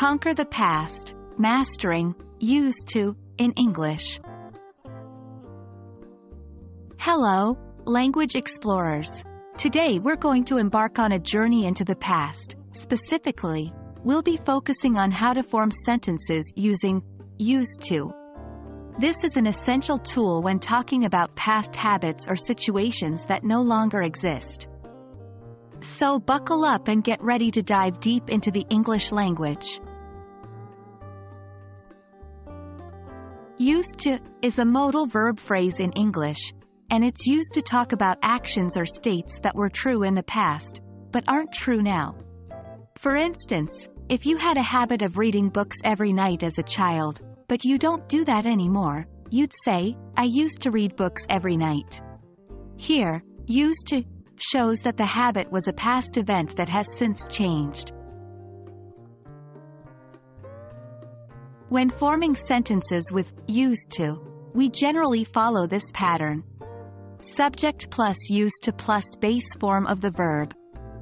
Conquer the past, mastering, used to, in English. Hello, language explorers. Today we're going to embark on a journey into the past. Specifically, we'll be focusing on how to form sentences using used to. This is an essential tool when talking about past habits or situations that no longer exist. So buckle up and get ready to dive deep into the English language. Used to is a modal verb phrase in English, and it's used to talk about actions or states that were true in the past, but aren't true now. For instance, if you had a habit of reading books every night as a child, but you don't do that anymore, you'd say, I used to read books every night. Here, used to shows that the habit was a past event that has since changed. When forming sentences with used to, we generally follow this pattern. Subject plus used to plus base form of the verb.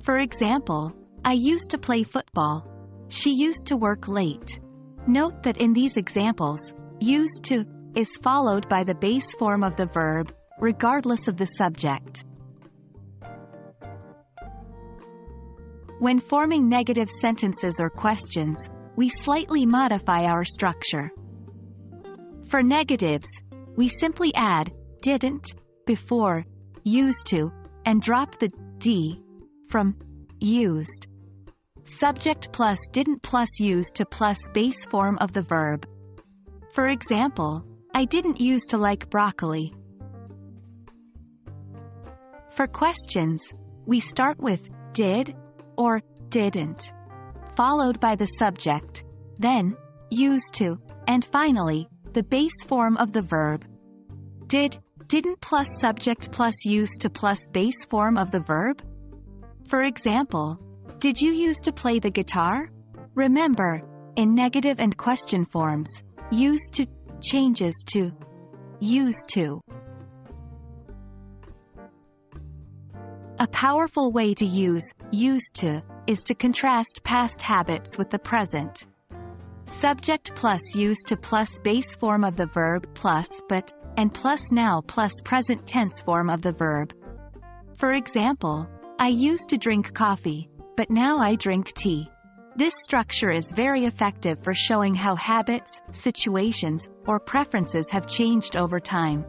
For example, I used to play football. She used to work late. Note that in these examples, used to is followed by the base form of the verb, regardless of the subject. When forming negative sentences or questions, we slightly modify our structure. For negatives, we simply add didn't before used to and drop the d from used. Subject plus didn't plus used to plus base form of the verb. For example, I didn't used to like broccoli. For questions, we start with did or didn't, followed by the subject, then used to, and finally, the base form of the verb. Didn't plus subject plus used to plus base form of the verb? For example, did you used to play the guitar? Remember, in negative and question forms, used to changes to used to. A powerful way to use used to is to contrast past habits with the present. Subject plus used to plus base form of the verb plus but and plus now plus present tense form of the verb. For example, I used to drink coffee, but now I drink tea. This structure is very effective for showing how habits, situations, or preferences have changed over time.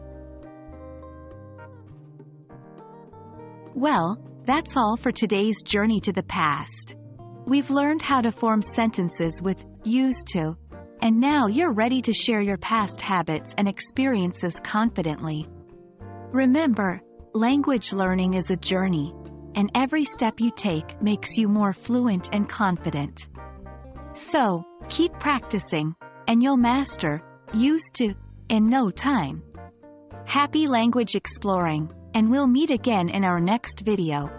Well, that's all for today's journey to the past. We've learned how to form sentences with used to, and now you're ready to share your past habits and experiences confidently. Remember, language learning is a journey, and every step you take makes you more fluent and confident. So, keep practicing, and you'll master used to in no time. Happy language exploring, and we'll meet again in our next video.